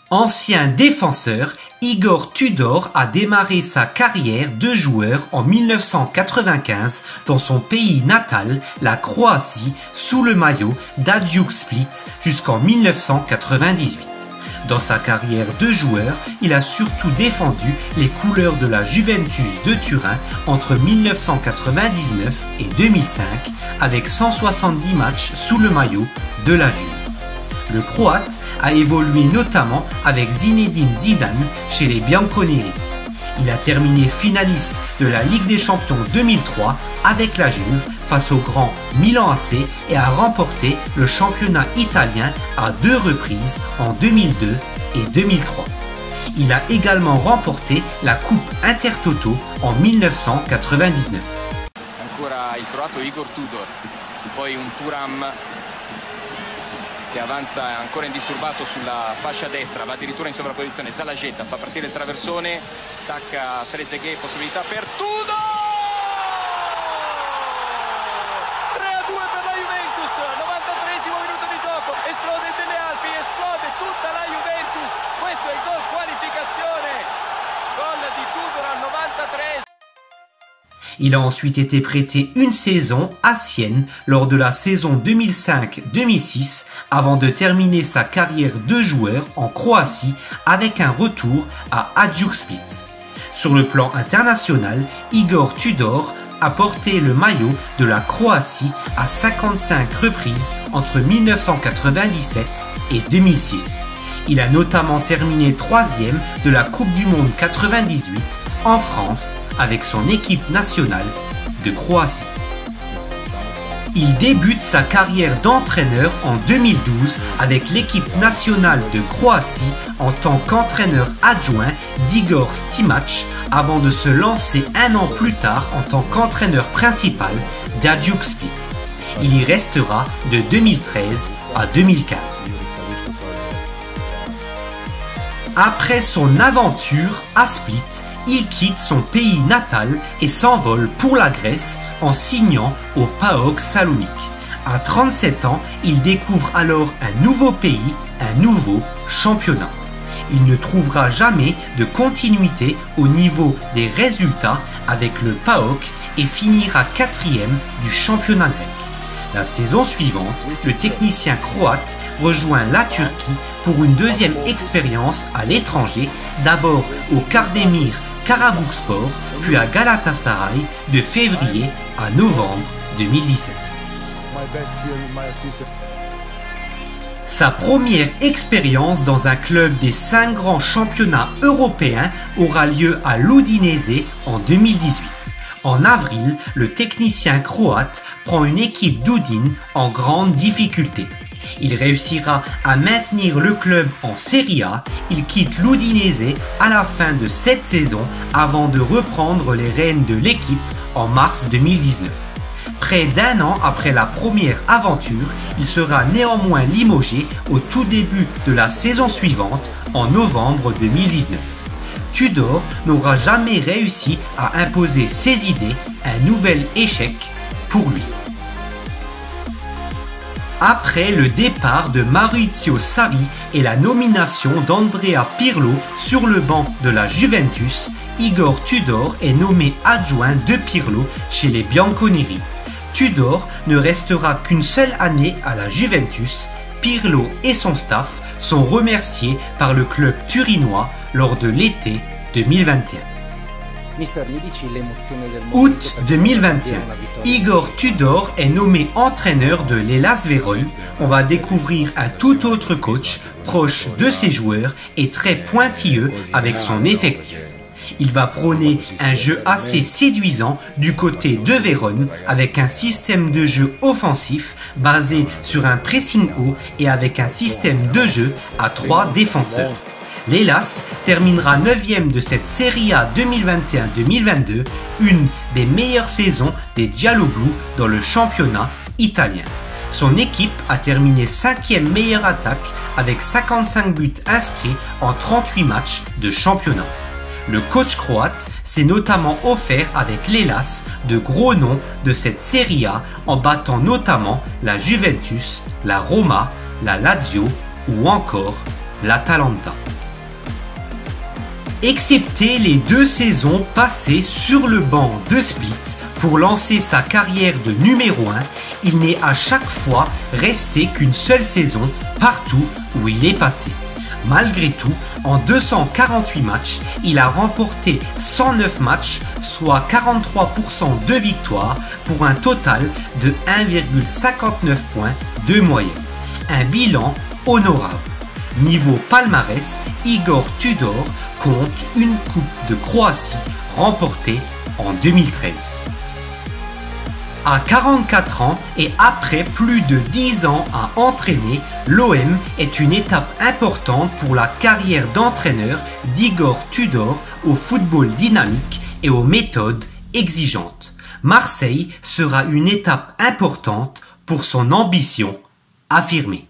Ancien défenseur, Igor Tudor a démarré sa carrière de joueur en 1995 dans son pays natal, la Croatie, sous le maillot d'Hajduk Split jusqu'en 1998. Dans sa carrière de joueur, il a surtout défendu les couleurs de la Juventus de Turin entre 1999 et 2005 avec 170 matchs sous le maillot de la Juve. Le Croate a évolué notamment avec Zinedine Zidane chez les Bianconeri. Il a terminé finaliste de la Ligue des Champions 2003 avec la Juve face au grand Milan AC et a remporté le championnat italien à 2 reprises en 2002 et 2003. Il a également remporté la Coupe Intertoto en 1999. Ancora il croato Igor Tudor, poi un Thuram che avanza ancora indisturbato sulla fascia destra, va addirittura in sovrapposizione, Salagetta fa partire il traversone, stacca Trezeguet, possibilità per Tudor! 3-2 per la Juventus, 93esimo minuto di gioco, esplode il Delle Alpi, esplode tutta la Juventus, questo è il gol qualificazione, gol di Tudor al 93. Il a ensuite été prêté une saison à Sienne lors de la saison 2005-2006 avant de terminer sa carrière de joueur en Croatie avec un retour à Hajduk Split. Sur le plan international, Igor Tudor a porté le maillot de la Croatie à 55 reprises entre 1997 et 2006. Il a notamment terminé 3e de la Coupe du Monde 98 en France avec son équipe nationale de Croatie. Il débute sa carrière d'entraîneur en 2012 avec l'équipe nationale de Croatie en tant qu'entraîneur adjoint d'Igor Stimac avant de se lancer un an plus tard en tant qu'entraîneur principal d'Hajduk Split. Il y restera de 2013 à 2015. Après son aventure à Split, il quitte son pays natal et s'envole pour la Grèce en signant au PAOK Salonique. À 37 ans, il découvre alors un nouveau pays, un nouveau championnat. Il ne trouvera jamais de continuité au niveau des résultats avec le PAOK et finira 4e du championnat grec. La saison suivante, le technicien croate rejoint la Turquie pour une deuxième expérience à l'étranger, d'abord au Kardemir Karabükspor, puis à Galatasaray de février à novembre 2017. Sa première expérience dans un club des 5 grands championnats européens aura lieu à l'Udinese en 2018. En avril, le technicien croate prend une équipe d'Udine en grande difficulté. Il réussira à maintenir le club en Serie A. Il quitte l'Udinese à la fin de cette saison avant de reprendre les rênes de l'équipe en mars 2019. Près d'un an après la première aventure, il sera néanmoins limogé au tout début de la saison suivante, en novembre 2019. Tudor n'aura jamais réussi à imposer ses idées, un nouvel échec pour lui. Après le départ de Maurizio Sarri et la nomination d'Andrea Pirlo sur le banc de la Juventus, Igor Tudor est nommé adjoint de Pirlo chez les Bianconeri. Tudor ne restera qu'une seule année à la Juventus. Pirlo et son staff sont remerciés par le club turinois lors de l'été 2021. Août 2021, Igor Tudor est nommé entraîneur de l'Hellas Vérone. On va découvrir un tout autre coach, proche de ses joueurs et très pointilleux avec son effectif. Il va prôner un jeu assez séduisant du côté de Vérone avec un système de jeu offensif basé sur un pressing haut et avec un système de jeu à 3 défenseurs. L'Hellas terminera 9e de cette Serie A 2021-2022, une des meilleures saisons des Gialloblu dans le championnat italien. Son équipe a terminé 5e meilleure attaque avec 55 buts inscrits en 38 matchs de championnat. Le coach croate s'est notamment offert avec l'Hellas de gros noms de cette Serie A en battant notamment la Juventus, la Roma, la Lazio ou encore l'Atalanta. Excepté les 2 saisons passées sur le banc de Split pour lancer sa carrière de numéro 1, il n'est à chaque fois resté qu'une seule saison partout où il est passé. Malgré tout, en 248 matchs, il a remporté 109 matchs, soit 43% de victoires pour un total de 1,59 points de moyenne. Un bilan honorable. Niveau palmarès, Igor Tudor compte une Coupe de Croatie remportée en 2013. À 44 ans et après plus de 10 ans à entraîner, l'OM est une étape importante pour la carrière d'entraîneur d'Igor Tudor au football dynamique et aux méthodes exigeantes. Marseille sera une étape importante pour son ambition affirmée.